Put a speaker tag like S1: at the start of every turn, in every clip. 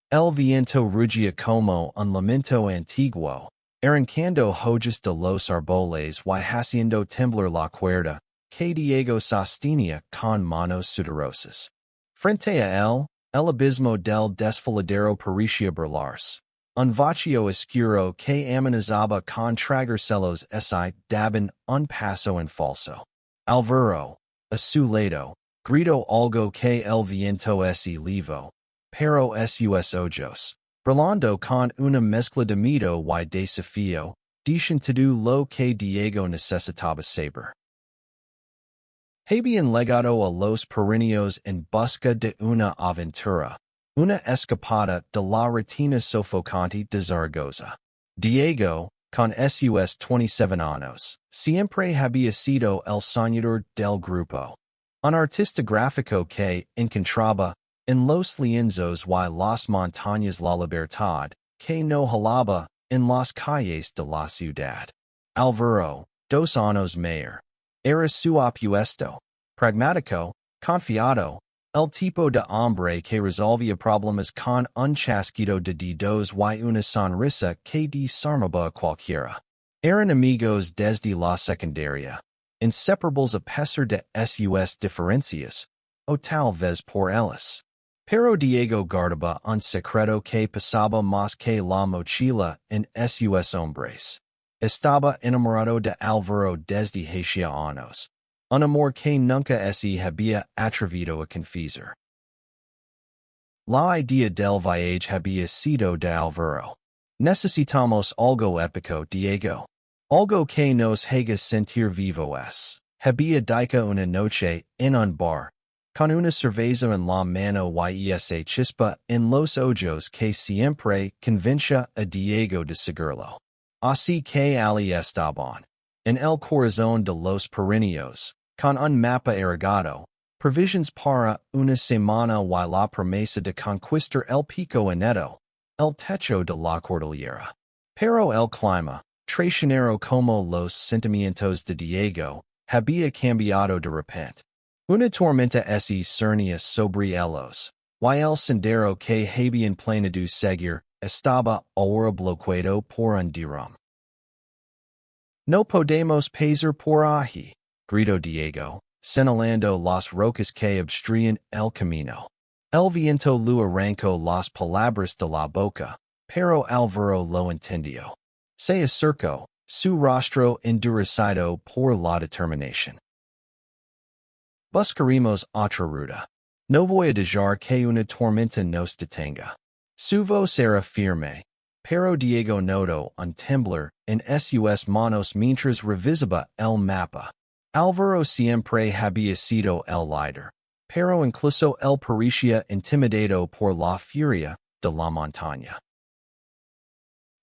S1: El viento rugia como un lamento antiguo, arrancando hojas de los árboles y haciendo temblar la cuerda, que Diego sostenía con manos sudorosas. Frente a él, el abismo del desfiladero parecía burlarse. Un vacío oscuro que amenazaba con tragarcelos si daban un paso en falso. Alvaro, a su lado, gritó algo que el viento se levo, pero sus ojos, brillando con una mezcla de miedo y desafío, dicen todo lo que Diego necesitaba saber. Habían legado a los perennios en busca de una aventura, una escapada de la rutina sofocante de Zaragoza. Diego, con sus 27 años, siempre había sido el soñador del grupo. Un artista gráfico que encontraba en los lienzos y las montañas la libertad que no hallaba en las calles de la ciudad. Alvaro, 2 años mayor, era su apuesto, pragmático, confiado, el tipo de hombre que resolvía problemas con un chasquido de dedos y una sonrisa que desarmaba a cualquiera. Eran amigos desde la secundaria, inseparables a pesar de sus diferencias, o tal vez por ellas. Pero Diego guardaba un secreto que pasaba más que la mochila en sus hombres. Estaba enamorado de Alvaro desde hacía años, un amor que nunca se había atrevido a confesar. La idea del viaje había sido de Alvaro. Necesitamos algo épico, Diego. Algo que nos haga sentir vivos. Había dicho una noche en un bar, con una cerveza en la mano y esa chispa en los ojos que siempre convencía a Diego de seguirlo. Así que allí estaban, en el corazón de los perennios, con un mapa erigado, provisions para una semana y la promesa de conquistar el pico neto, el techo de la cordillera. Pero el clima, traicionero como los sentimientos de Diego, había cambiado de repente. Una tormenta se cernía sobre ellos, y el sendero que habían planeado seguir estaba ahora bloqueado por un derrame. No podemos pasar por allí, gritó Diego, señalando las rocas que obstruían el camino. El viento le arrancó las palabras de la boca, pero Alvaro lo entendió. Se acercó, su rostro endurecido por la determinación. Buscaremos otra ruta. No voy a dejar que una tormenta nos detenga. Su voz era firme, pero Diego notó un temblar en sus manos mientras revisaba el mapa. Alvaro siempre había sido el líder, pero incluso él parecía intimidado por la furia de la montaña.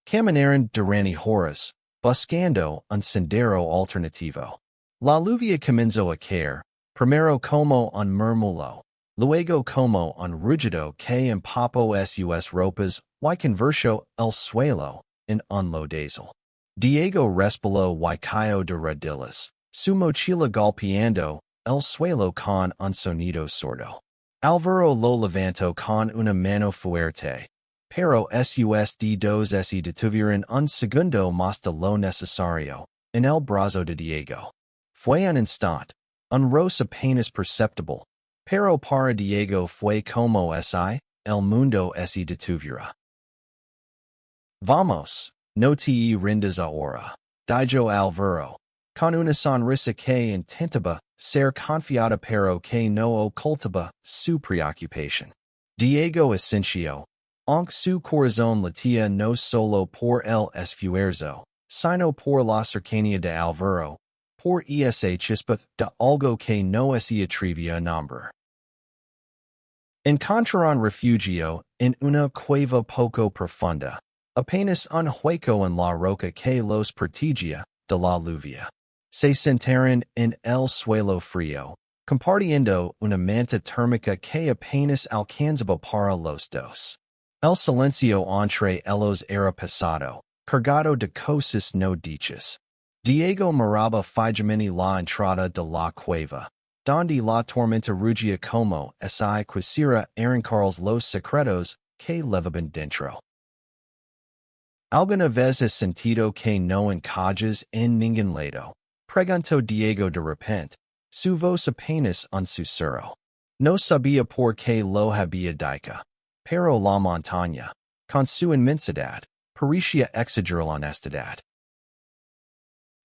S1: Caminaron durante horas, buscando un sendero alternativo. La lluvia comenzó a caer, primero como un murmullo, luego como un rugido que empapó sus ropas y convirtió el suelo en un lodazal. Diego respiró y cayó de rodillas, su mochila golpeando el suelo con un sonido sordo. Alvaro lo levantó con una mano fuerte, pero sus dedos se detuvieron un segundo más de lo necesario en el brazo de Diego. Fue un instante, un roce apenas perceptible, pero para Diego fue como si el mundo se detuviera. Vamos, no te rindas ahora, dijo Alvaro, con una sonrisa que intentaba ser confiada pero que no ocultaba su preocupación. Diego asintió, aunque su corazón latía no solo por el esfuerzo, sino por la cercanía de Alvaro, por esa chispa de algo que no se atrevía a nombrar. Encontraron refugio en una cueva poco profunda, apenas un hueco en la roca que los protegía de la lluvia. Se sentaron en el suelo frío, compartiendo una manta térmica que apenas alcanzaba para los dos. El silencio entre ellos era pesado, cargado de cosas no dichas. Diego miraba fijamente la entrada de la cueva, donde la tormenta rugia como si quisiera arrancarles los secretos que levaban dentro. Alguna vez he sentido que no encajas en ningún lado. Preguntó Diego de repente, su voz apenas un susurro. No sabía por qué lo había dicho. Pero la montaña, con su inmensidad, parecía exagerar la honestidad.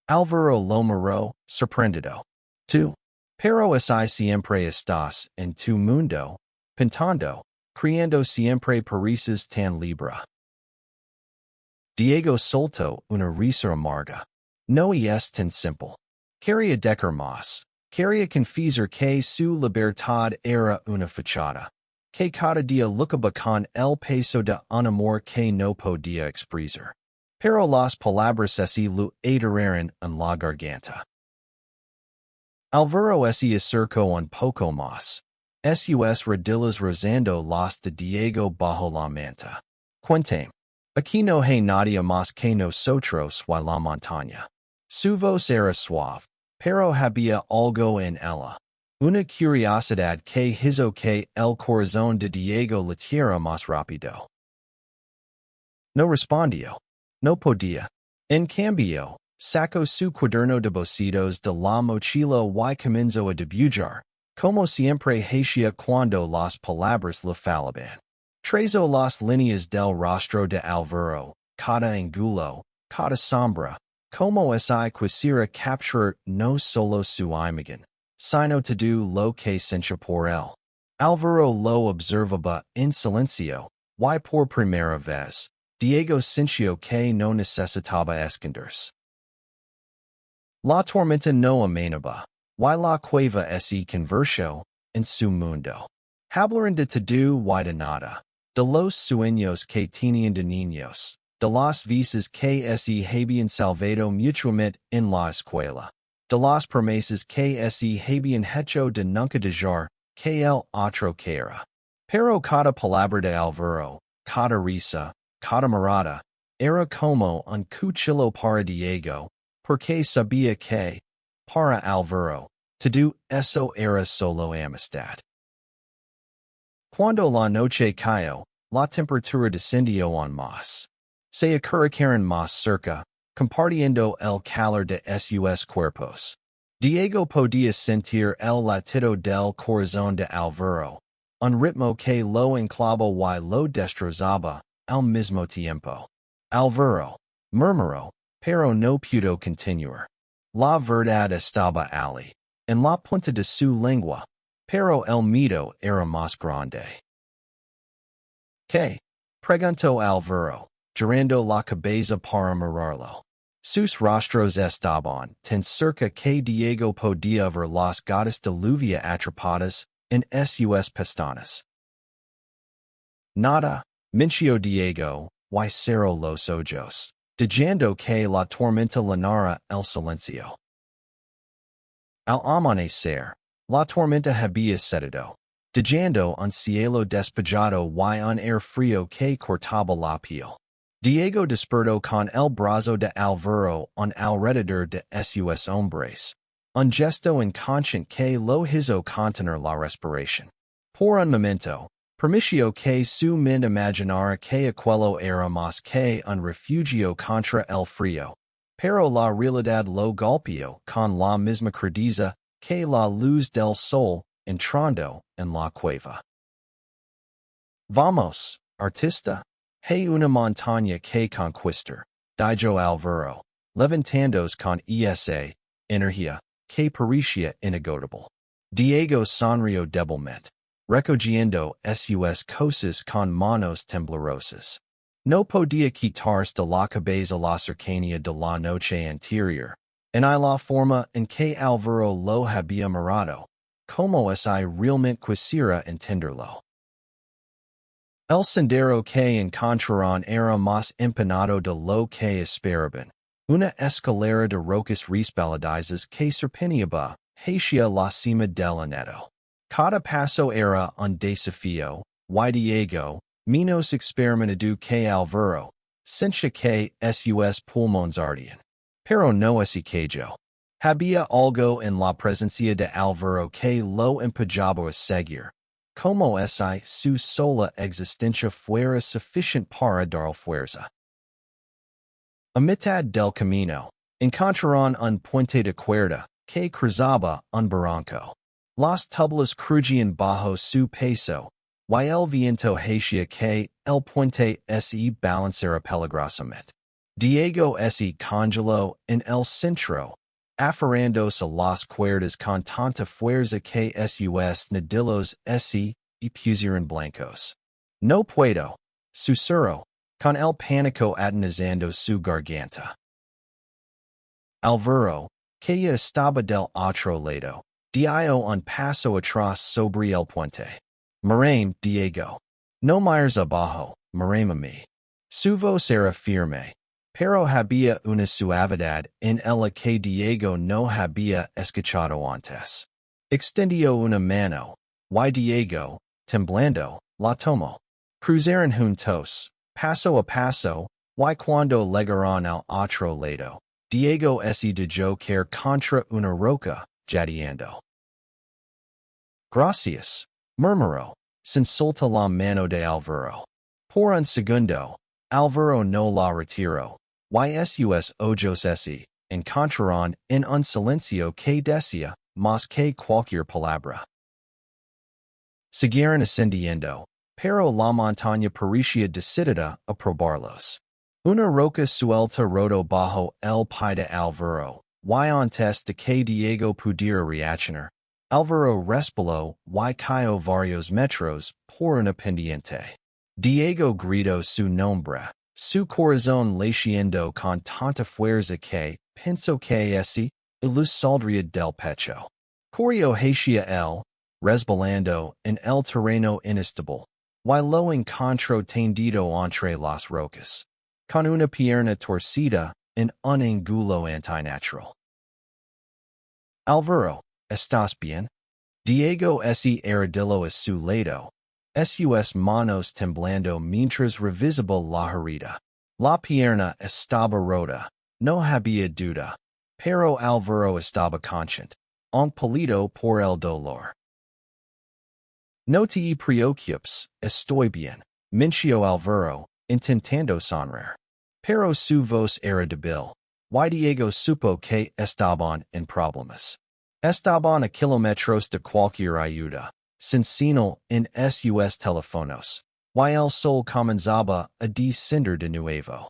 S1: Álvaro lo miró, sorprendido. Tú, pero así siempre estás en tu mundo, pintando, creando siempre pareces tan libre. Diego soltó una risa amarga. No es tan simple. Quería decir más. Quería confesar que su libertad era una fachada. Que cada día luchaba con el peso de un amor que no podía expresar. Pero las palabras así lo atiraron en la garganta. Álvaro se acercó un poco más. Sus rodillas rozando las de Diego bajo la manta. Cuéntame. Aquí no hay nadie más que nosotros y la montaña. Su voz era suave, pero había algo en ella. Una curiosidad que hizo que el corazón de Diego latiera más rápido. No respondió. No podía. En cambio, sacó su cuaderno de bocetos de la mochila y comenzó a dibujar, como siempre hacía cuando las palabras le falaban. Trazó las líneas del rostro de Álvaro, cada ángulo, cada sombra, como si quisiera capturar no solo su imagen, sino todo lo que sentía por él. Álvaro lo observaba en silencio, y por primera vez, Diego sintió que no necesitaba esconderse. La tormenta no amenaba, y la cueva se convirtió en su mundo. Hablaron de todo y de nada. De los sueños que tenían de niños, de las veces que se habían salvado mutuamente en la escuela, de las promesas que se habían hecho de nunca dejar que el otro quiera. Pero cada palabra de Álvaro, cada risa, cada mirada, era como un cuchillo para Diego, porque sabía que, para Álvaro, todo eso era solo amistad. Cuando la noche cayó, la temperatura descendió aún más. Se acercaron más cerca, compartiendo el calor de sus cuerpos. Diego podía sentir el latido del corazón de Álvaro, un ritmo que lo enclavó y lo destrozaba al mismo tiempo. Álvaro, murmuró, pero no pudo continuar. La verdad estaba allí, en la punta de su lengua, pero el miedo era más grande. ¿Qué? Preguntó Álvaro, girando la cabeza para mirarlo. Sus rostros estaban tan cerca que Diego podía ver las gotas de lluvia atrapadas en sus pestañas. Nada, mintió Diego, y cerró los ojos, dejando que la tormenta llenara el silencio. Al amanecer, la tormenta había cedido, dejando un cielo despejado y un aire frío que cortaba la piel. Diego despertó con el brazo de Álvaro en alrededor de sus hombres, un gesto inconsciente que lo hizo contener la respiración. Por un momento, permitió que su mente imaginara que aquello era más que un refugio contra el frío, pero la realidad lo golpeó con la misma crudeza que la luz del sol entrando en la cueva. Vamos, artista. Hay una montaña que conquistar, dijo Álvaro, levantándose con esa energía que parecía inagotable. Diego sonrió débilmente, recogiendo sus cosas con manos temblorosas. No podía quitarse de la cabeza la cercanía de la noche anterior, en la forma en que Álvaro lo había mirado, como si realmente quisiera entenderlo. El sendero que encontraron era más empinado de lo que esperaban, una escalera de rocas resbaladizas que serpenteaba hacia la cima del aneto. Cada paso era un desafío, y Diego, menos experimentado que Álvaro, sentía que sus pulmones ardían. Pero no se cayó. Había algo en la presencia de Álvaro que lo empujaba a seguir, como si su sola existencia fuera sufficient para dar fuerza. A mitad del camino, encontraron un puente de cuerda que cruzaba un barranco. Las tablas crujían bajo su peso, y el viento hacía que el puente se balanceara peligrosamente. Diego se congeló en el centro, aferrándose a las cuerdas con tanta fuerza que sus nudillos se pusieron blancos. No puedo, susurró, con el pánico atenazando su garganta. Alvaro, que ya estaba del otro lado, dio un paso atrás sobre el puente. Mírame, Diego. No mires abajo, mírame a mí. Su voz era firme, pero había una suavidad en ella que Diego no había escuchado antes. Extendió una mano, y Diego, temblando, la tomó. Cruzaron juntos, paso a paso, y cuando llegaron al otro lado, Diego se dejó caer contra una roca, jadeando. Gracias, murmuró, sin soltar la mano de Alvaro. Por un segundo, Alvaro no la retiró, y sus ojos se encontraron en un silencio que decía más que cualquier palabra. Siguieron ascendiendo, pero la montaña parecía decidida a probarlos. Una roca suelta rodó bajo el pie de Alvaro, y antes de que Diego pudiera reaccionar, Alvaro respiró y cayó varios metros por una pendiente. Diego gritó su nombre, su corazón latiendo con tanta fuerza que pensó que se le saldría del pecho. Corrió hacia él, resbalando en el terreno inestable, y lo encontró tendido entre las rocas, con una pierna torcida en un ángulo antinatural. Alvaro, ¿estás bien? Diego se arrodilló a su lado, sus manos temblando mientras revisaba la herida. La pierna estaba rota, no había duda, pero Alvaro estaba consciente, impelido por el dolor. No te preocupes, estoy bien, mintió Alvaro, intentando sonreír. Pero su voz era débil, y Diego supo que estaban en problemas. Estaban a kilómetros de cualquier ayuda, sin señal en sus teléfonos, y el sol comenzaba a descender de nuevo.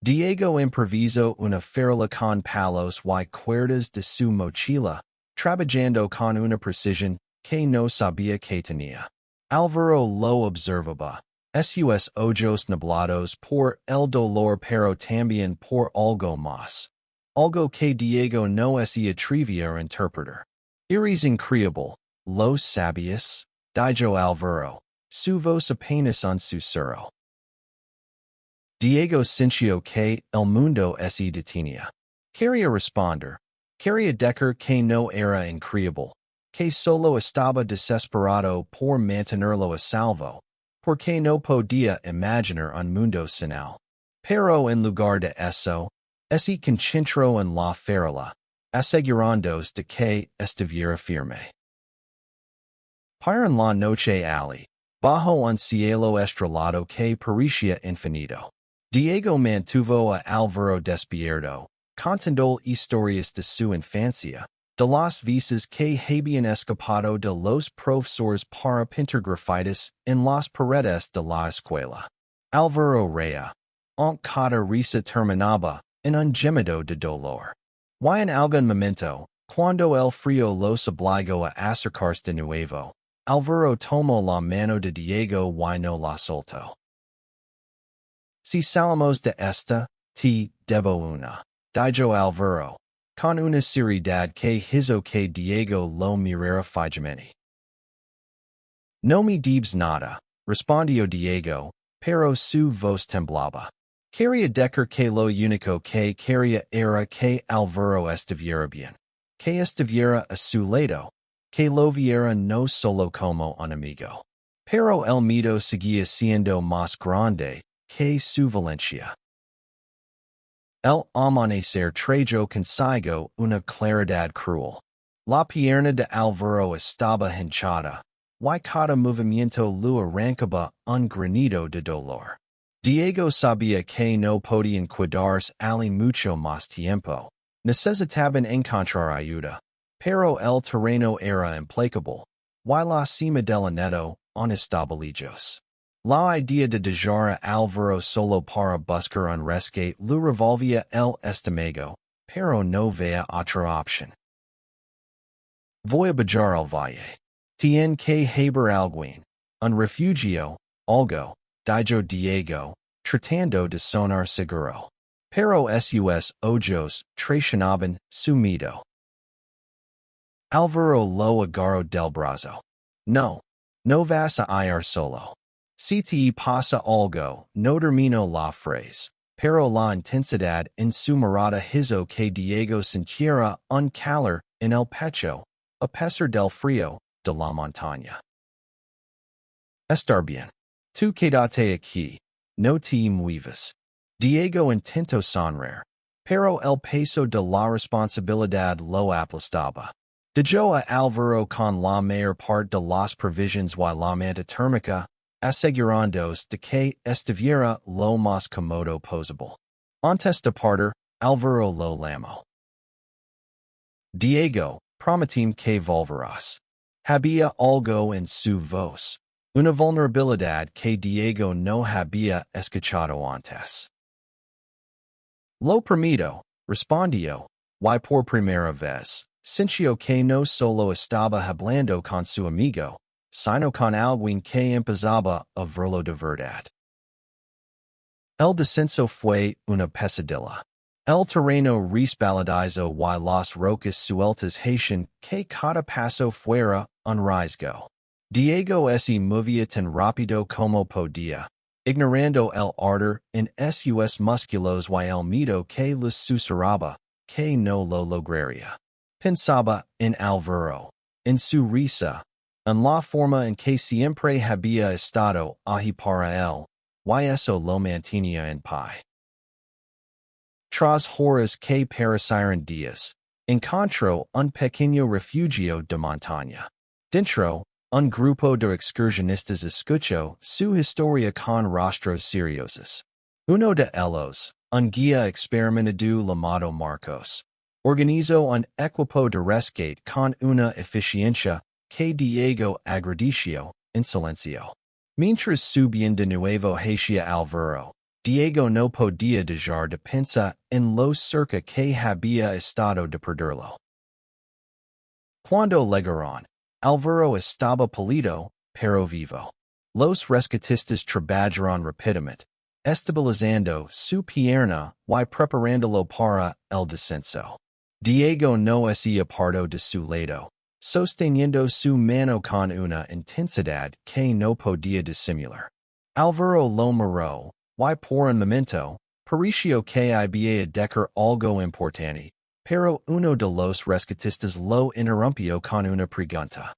S1: Diego improvisó una farla con palos y cuerdas de su mochila, trabajando con una precisión que no sabía que tenía. Alvaro lo observaba, sus ojos nublados por el dolor pero también por algo más. Algo que Diego no se atrevía a interpretar. Eres increíble, ¿lo sabías? Dijo Alvaro, su voz apenas un susurro. Diego sintió que el mundo se detenía. Quería responder. Quería decir que no era increíble, que solo estaba desesperado por mantenerlo a salvo, porque no podía imaginar un mundo sin él. Pero en lugar de eso, se concentró en la farla, asegurándose de que estuviera firme. Para en la noche allí, bajo un cielo estrellado que parecía infinito, Diego mantuvo a Alvaro despierto, contando historias de su infancia, de las veces que habían escapado de los profesores para pintar grafitis en las paredes de la escuela. Alvaro reía, aunque cada risa terminaba en un gemido de dolor. Y en algún momento, cuando el frío los obligó a acercarse de nuevo, Alvaro tomó la mano de Diego y no la soltó. Si salimos de esta, te debo una, dijo Alvaro, con una seriedad que hizo que Diego lo mirara fijamente. No me debes nada, respondió Diego, pero su voz temblaba. Quería decir que lo único que quería era que Alvaro estuviera bien, que estuviera a su lado, que lo viera no solo como un amigo. Pero el miedo seguía siendo más grande que su valencia. El amanecer trajo consigo una claridad cruel. La pierna de Alvaro estaba hinchada, y cada movimiento lo arrancaba un granito de dolor. Diego sabía que no podían quedarse allí mucho más tiempo. Necesitaban encontrar ayuda. Pero el terreno era implacable. Y la cima del neto, inestabillos. La idea de dejar a Álvaro solo para buscar un rescate lo revolvía el estómago, pero no veía otra opción. Voy a bajar al valle. Tien que haber alguien. Un refugio, algo, dijo Diego, tratando de sonar seguro. Pero sus ojos traicionaban su miedo. Álvaro lo agarró del brazo. No, no vas a ir solo. Si te pasa algo, no termino la frase, pero la intensidad en su mirada hizo que Diego sintiera un calor en el pecho, a pesar del frío de la montaña. Estar bien. Tú quédate aquí, no te muevas. Diego intentó sonreír, pero el peso de la responsabilidad lo aplastaba. Dejó a Álvaro con la mayor parte de las provisiones y la manta térmica, asegurándose de que estuviera lo más cómodo posible. Antes de partir, Álvaro lo llamó. Diego, prometime que volverás. Había algo en su voz, una vulnerabilidad que Diego no había escuchado antes. Lo prometo, respondió, y por primera vez, sintió que no solo estaba hablando con su amigo, sino con alguien que empezaba a verlo de verdad. El descenso fue una pesadilla. El terreno resbaladizo y las rocas sueltas hacían que cada paso fuera un riesgo. Diego se movía tan rápido como podía, ignorando el ardor en sus músculos y el miedo que les susurraba, que no lo lograría. Pensaba en Álvaro, en su risa, en la forma en que siempre había estado allí para él, y eso lo mantenía en paz. Tras horas que parecieron días, encontró un pequeño refugio de montaña. Dentro, un grupo de excursionistas escuchó su historia con rostros seriosos. Uno de ellos, un guía experimentado llamado Marcos, organizó un equipo de rescate con una eficiencia que Diego agradeció en silencio. Mientras subían de nuevo hacia Álvaro, Diego no podía dejar de pensar en lo cerca que había estado de perderlo. Cuando llegaron, Álvaro estaba pálido, pero vivo. Los rescatistas trabajaron rápidamente, estabilizando su pierna y preparándolo para el descenso. Diego no hacía parte de su lado, sosteniendo su mano con una intensidad que no podía disimular. Álvaro lo miró, y por un momento, pareció que había decir algo importante, pero uno de los rescatistas lo interrumpió con una pregunta.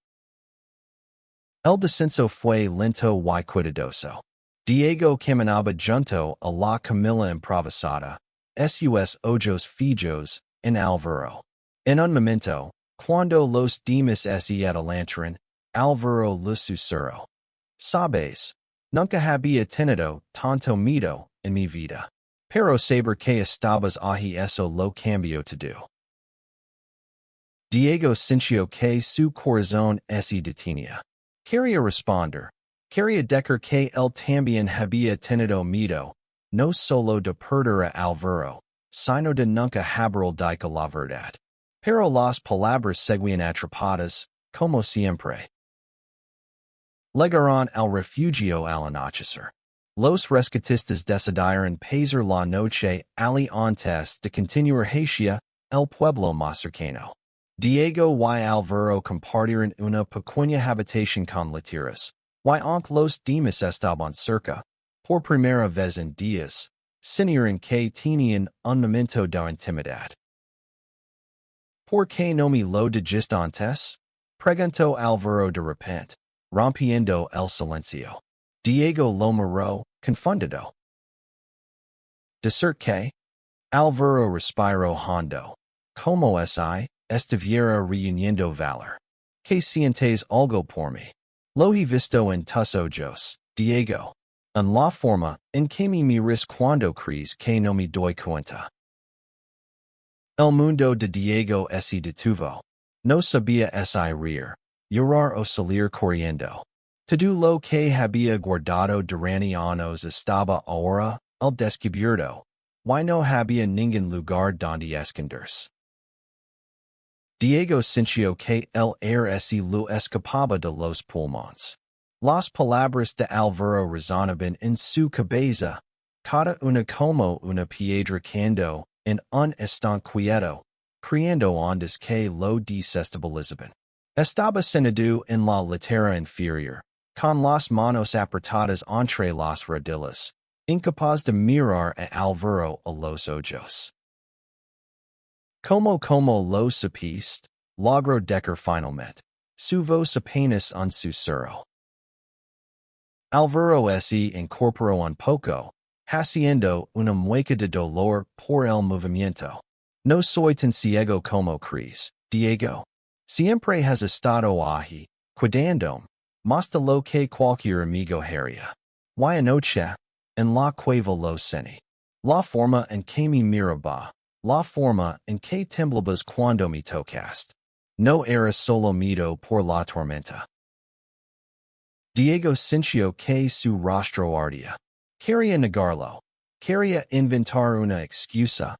S1: El descenso fue lento y cuidadoso. Diego caminaba junto a la camilla improvisada, sus ojos fijos en Álvaro. En un momento, cuando los demás se adelantaron, Álvaro le susurró. Sabes, nunca había tenido tanto miedo en mi vida. Pero saber que estabas allí eso lo cambió todo. Diego sintió que su corazón se detenía. Quería responder. Quería decir que él también había tenido miedo, no solo de perder a Álvaro, sino de nunca haber dicho la verdad. Pero las palabras seguían atrapadas, como siempre. Llegaron al refugio al anochecer. Los rescatistas decidieron pasar la noche allí antes de continuar hacia el pueblo más cercano. Diego y Álvaro compartieron una pequeña habitación con literas, y aunque los demás estaban cerca, por primera vez en días, sintieron que tenían un momento de intimidad. ¿Por qué no me lo dijiste antes? Preguntó Álvaro de repente, rompiendo el silencio. Diego lo miró, confundido. ¿Decir qué? Álvaro respiró hondo. Como si estuviera reuniendo valor. ¿Que sientes algo por mí? Lo he visto en tus ojos, Diego. En la forma en que me miras cuando crees que no me doy cuenta. El mundo de Diego se detuvo. No sabía si reír, llorar o salir corriendo. Todo lo que había guardado durante años estaba ahora al descubierto. Y no había ningún lugar donde esconderse. Diego sintió que el aire se lo escapaba de los pulmones. Las palabras de Alvaro resonaban en su cabeza, cada una como una piedra cayendo en un están quieto, creando ondas que lo desestabilizaban. Estaba sentado en la litera inferior, con las manos apretadas entre las rodillas, incapaz de mirar a Alvaro a los ojos. Como lo supiste, logró decir finalmente, su voz apenas un susurro. Alvaro se incorporó un poco, haciendo una mueca de dolor por el movimiento. No soy tan ciego como crees, Diego. Siempre has estado allí, cuidándome, más de lo que cualquier amigo haría. Y anoche, en la cueva lo sentí. La forma en que me miraba, la forma en que temblabas cuando me tocaste. No era solo miedo por la tormenta. Diego sintió que su rostro ardía. Quería negarlo. Quería inventar una excusa.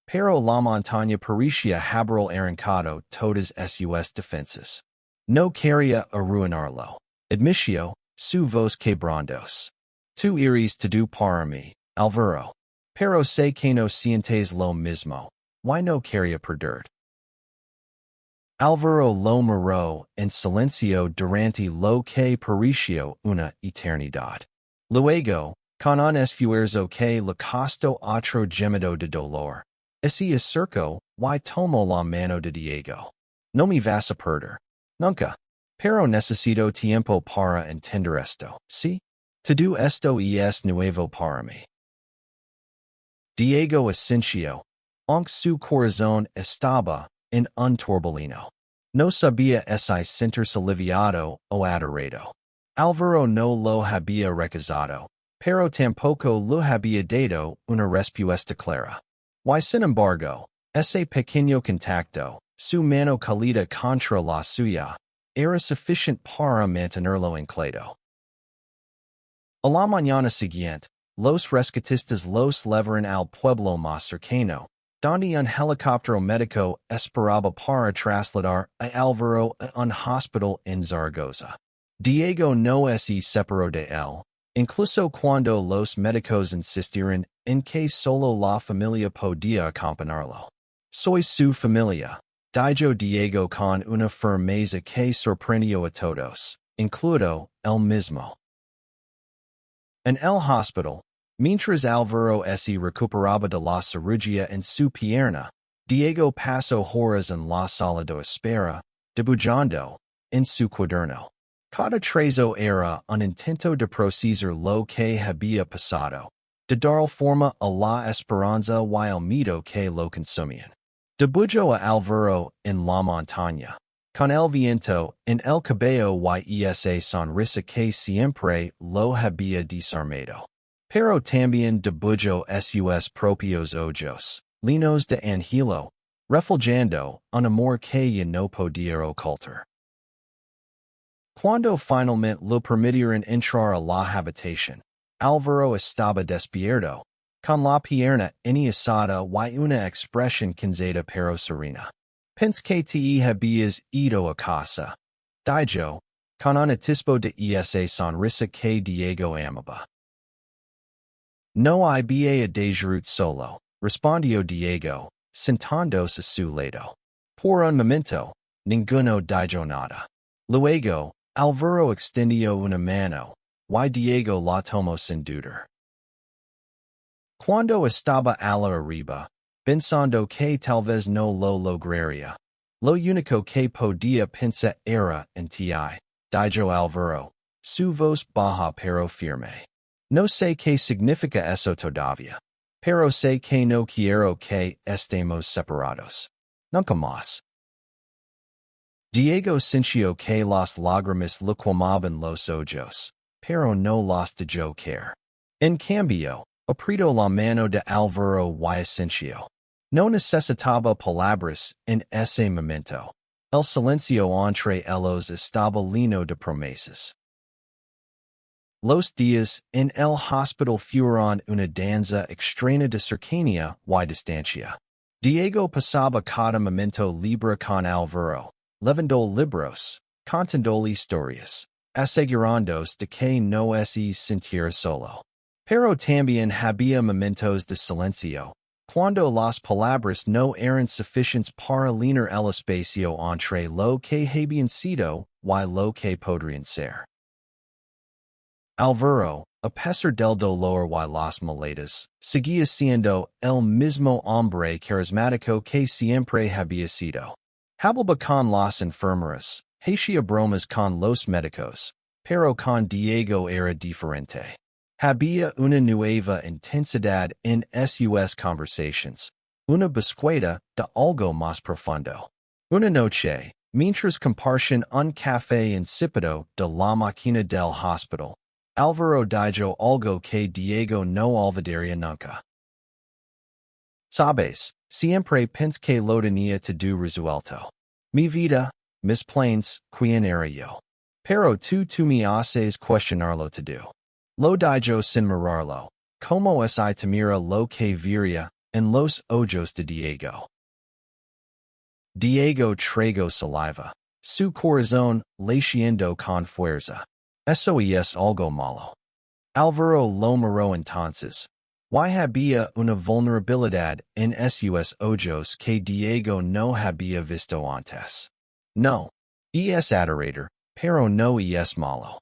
S1: Pero la montaña parecía haber arrancado todas sus defensas. No quería arruinarlo. Admitió, su voz quebrantos. Tú eres todo para mí, Alvaro. Pero sé que no sientes lo mismo. Y no quería perderte. Alvaro lo miró en silencio durante lo que pareció una eternidad. Luego, con un esfuerzo que le costó otro gemido de dolor, se acercó y tomó la mano de Diego. No me vas a perder. Nunca. Pero necesito tiempo para entender esto, ¿sí? Todo esto es nuevo para mí. Diego asintió, aunque su corazón estaba en un torbellino. No sabía si sentirse aliviado o adorado. Alvaro no lo había recazado, pero tampoco lo había dado una respuesta clara. Y sin embargo, ese pequeño contacto, su mano cálida contra la suya, era suficiente para mantenerlo anclado. A la mañana siguiente, los rescatistas los llevaron al pueblo más cercano, donde un helicóptero médico esperaba para trasladar a Alvaro a un hospital en Zaragoza. Diego no se separó de él, incluso cuando los médicos insistieron en que solo la familia podía acompañarlo. Soy su familia, dijo Diego con una firmeza que sorprendió a todos, incluido él mismo. En el hospital, mientras Alvaro se recuperaba de la cirugía en su pierna, Diego pasó horas en la sala de espera, dibujando, en su cuaderno. Cada trazo era un intento de procesar lo que había pasado, de dar forma a la esperanza y el miedo que lo consumían. Dibujó a Alvaro en la montaña, con el viento en el cabello y esa sonrisa que siempre lo había desarmado. Pero también dibujó sus propios ojos, llenos de anhelo, reflejando un amor que ya no podía ocultar. Cuando finalmente lo permitieron entrar a la habitación, Alvaro estaba despierto, con la pierna enhizada y una expresión cansada pero serena. Pensé que te habías ido a casa, dijo, con un atisbo de esa sonrisa que Diego amaba. No había de solo, respondió Diego, sentándose a su lado. Por un momento, ninguno dijo nada. Luego, Alvaro extendió una mano, y Diego la tomó sin dudar. Cuando estaba a la arriba, pensando que tal vez no lo lograría, lo único que podía pensar era en ti, dijo Alvaro, su voz baja pero firme. No sé qué significa eso todavía, pero sé que no quiero que estemos separados. Nunca más. Diego sintió que las lágrimas le quemaban los ojos, pero no los dejó caer. En cambio, apretó la mano de Álvaro y asintió. No necesitaba palabras en ese momento. El silencio entre ellos estaba lleno de promesas. Los días en el hospital fueron una danza extraña de cercanía y distancia. Diego pasaba cada momento libre con Álvaro, leyendo libros, contando historias, asegurándose de que no se sintiera solo. Pero también había momentos de silencio, cuando las palabras no eran suficientes para llenar el espacio entre lo que habían sido y lo que podrían ser. Álvaro, a pesar del dolor y las maletas, seguía siendo el mismo hombre carismático que siempre había sido. Hablaba con las enfermeras, hacía bromas con los médicos, pero con Diego era diferente. Había una nueva intensidad en sus conversaciones, una búsqueda de algo más profundo. Una noche, mientras compartían un café insípido de la máquina del hospital, Álvaro dijo algo que Diego no olvidaría nunca. Sabes, siempre pensé que lo tenía todo resuelto. Mi vida, mis planes, quién era yo. Pero tú me haces cuestionarlo todo. Lo dijo sin mirarlo, como si temiera lo que vería en los ojos de Diego. Diego tragó saliva, su corazón latiendo con fuerza. Eso es algo malo. Álvaro lo miró entonces. Y había una vulnerabilidad en sus ojos que Diego no había visto antes. No, es adorador, pero no es malo.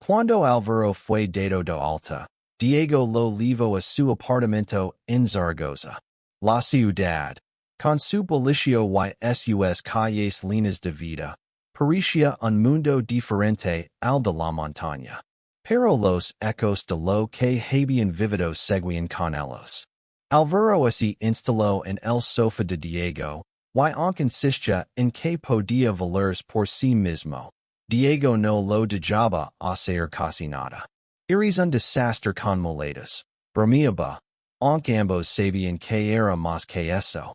S1: Cuando Álvaro fue dado de alta, Diego lo llevó a su apartamento en Zaragoza, la ciudad, con su bullicio y sus calles llenas de vida. Parecía un mundo diferente al de la montaña. Pero los ecos de lo que habían vivido seguían con ellos. Álvaro se instaló en el sofá de Diego, y aunque insistía en que podía valerse por sí mismo, Diego no lo dejaba hacer casi nada. Eres un desastre con muletas, bromeaba, aunque ambos sabían que era más que eso.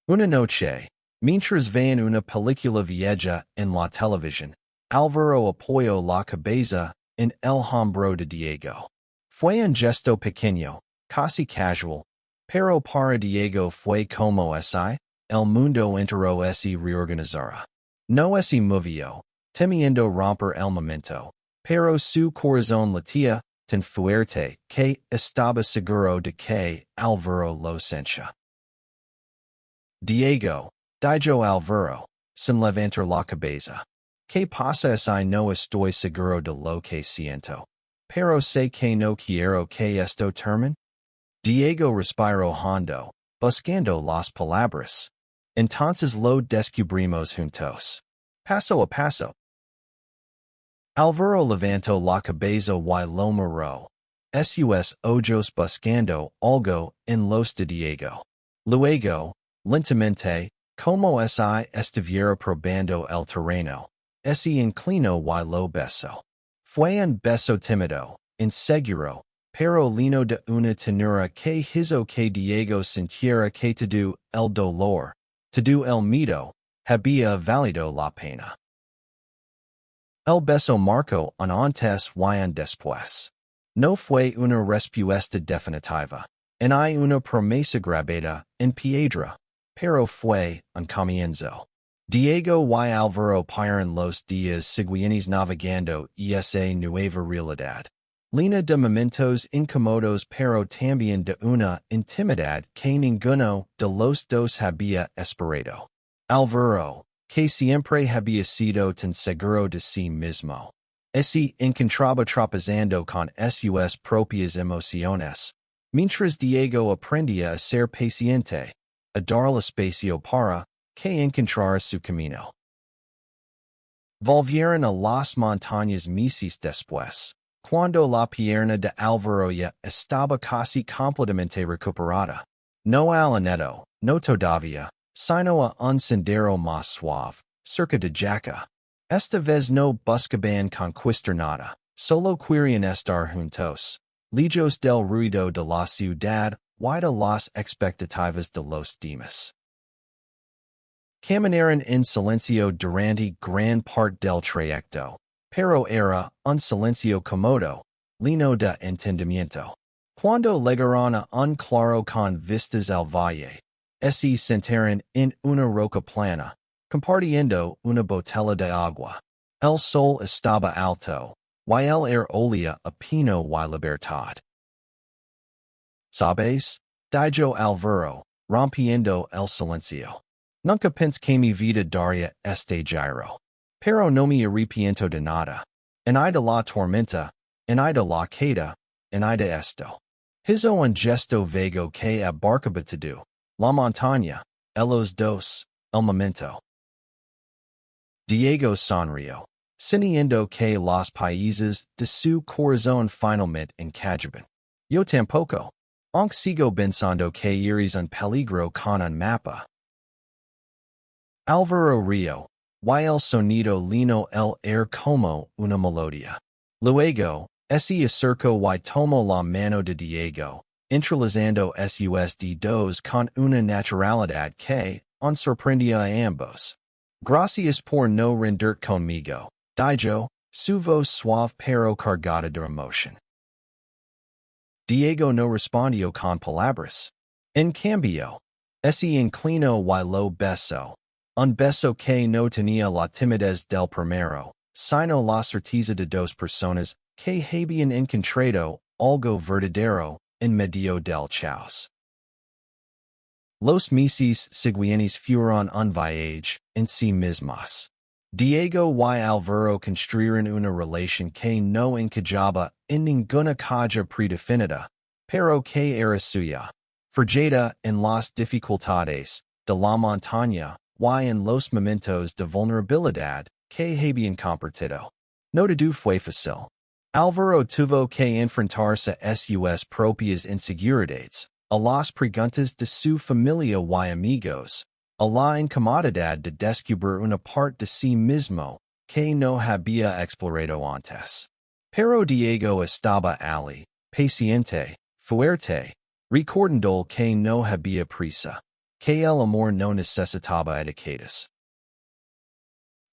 S1: Una noche, mientras veían una película vieja en la televisión, Álvaro apoyó la cabeza en el hombro de Diego. Fue un gesto pequeño, casi casual, pero para Diego fue como si el mundo entero se reorganizara. No se movió, temiendo romper el momento, pero su corazón latía tan fuerte que estaba seguro de que Álvaro lo sentía. Diego, dijo Álvaro, sin levantar la cabeza. ¿Qué pasa si no estoy seguro de lo que siento? Pero sé que no quiero que esto termine. Diego respiró hondo, buscando las palabras. Entonces lo descubrimos juntos. Paso a paso. Álvaro levantó la cabeza y lo miró. Sus ojos buscando algo en los de Diego. Luego, lentamente, como si estuviera probando el terreno, se inclinó y lo besó. Fue un beso tímido, inseguro, pero lleno de una ternura que hizo que Diego sintiera que todo el dolor, todo el miedo, había valido la pena. El beso marcó un antes y un después. No fue una respuesta definitiva, ni una promesa grabada en piedra, pero fue un comienzo. Diego y Álvaro pasaron los días siguientes navegando esa nueva realidad. Llena de momentos incómodos pero también de una intimidad que ninguno de los dos había esperado. Álvaro, que siempre había sido tan seguro de sí mismo, se encontraba tropezando con sus propias emociones, mientras Diego aprendía a ser paciente, a darle espacio para que encontrara su camino. Volvieron a las montañas meses después, cuando la pierna de Álvaro ya estaba casi completamente recuperada. No al neto, no todavía, sino a un sendero más suave, cerca de Jaca. Esta vez no buscaban conquistar nada, solo querían estar juntos. Lejos del ruido de la ciudad, y de las expectativas de los demás. Caminaron en silencio durante gran parte del trayecto, pero era un silencio cómodo, lleno de entendimiento. Cuando llegaron a un claro con vistas al valle, se sentaron en una roca plana, compartiendo una botella de agua. El sol estaba alto, y el air olía a pino y libertad. ¿Sabes? Dijo Alvaro, rompiendo el silencio. Nunca pensé que mi vida daría este giro. Pero no me arrepiento de nada. En de la tormenta, en de la queda, en de esto. Hizo un gesto vago que abarcaba todo. La montaña, los dos, el momento. Diego sonrió, sintiendo que los países de su corazón finalmente encajaban. Yo tampoco. Aunque sigo pensando que eres un peligro con un mapa. Alvaro Rio, y el sonido lino el air como una melodía. Luego, se acercó y tomó la mano de Diego, entrelazando sus dedos con una naturalidad que sorprendía a ambos. Gracias por no render conmigo, dijo, su voz suave pero cargada de emoción. Diego no respondió con palabras. En cambio, se inclinó y lo besó. Un beso que no tenía la timidez del primero, sino la certeza de dos personas que habían encontrado algo verdadero en medio del caos. Los meses siguientes fueron un viaje en sí mismos. Diego y Alvaro construyeron una relación que no encajaba en ninguna caja predefinida, pero que era suya, forjada en las dificultades de la montaña y en los momentos de vulnerabilidad que habían compartido. No todo fue fácil. Alvaro tuvo que enfrentarse a sus propias inseguridades, a las preguntas de su familia y amigos, a la incomodidad de descubrir una parte de sí mismo que no había explorado antes. Pero Diego estaba allí, paciente, fuerte, recordando que no había prisa, que el amor no necesitaba etiquetas.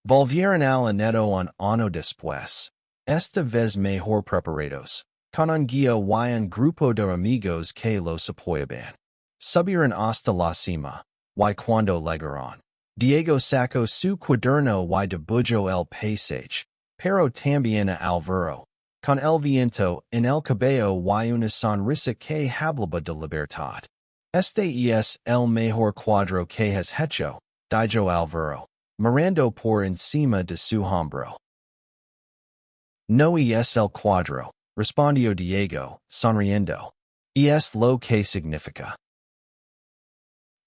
S1: Volvieron al aneto un año después, esta vez mejor preparados, con un guía y un grupo de amigos que los apoyaban. Subieron hasta la cima, y cuando llegaron, Diego sacó su cuaderno y dibujó el paisaje, pero también a Alvaro, con el viento en el cabello y una sonrisa que hablaba de libertad. Este es el mejor cuadro que has hecho, dijo Alvaro, mirando por encima de su hombro. No es el cuadro, respondió Diego, sonriendo. Es lo que significa.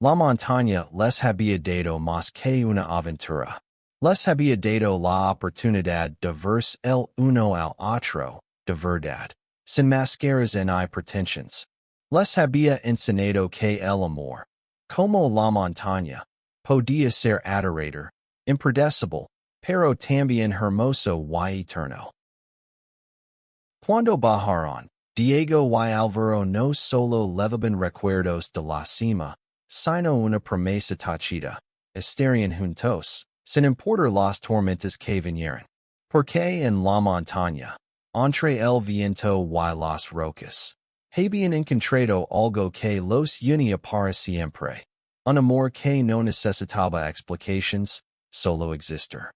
S1: La montaña les había dado más que una aventura. Les había dado la oportunidad de verse el uno al otro, de verdad, sin máscaras ni pretensions. Les había enseñado que el amor, como la montaña, podía ser adorador, impredecible, pero también hermoso y eterno. Cuando bajaron, Diego y Alvaro no solo levaban recuerdos de la cima, sino una promesa tachida, estarían juntos, sin importar las tormentas que vinieran. Porque en la montaña, entre el viento y las rocas, habían encontrado algo que los unía para siempre. Un amor que no necesitaba explications, solo existir.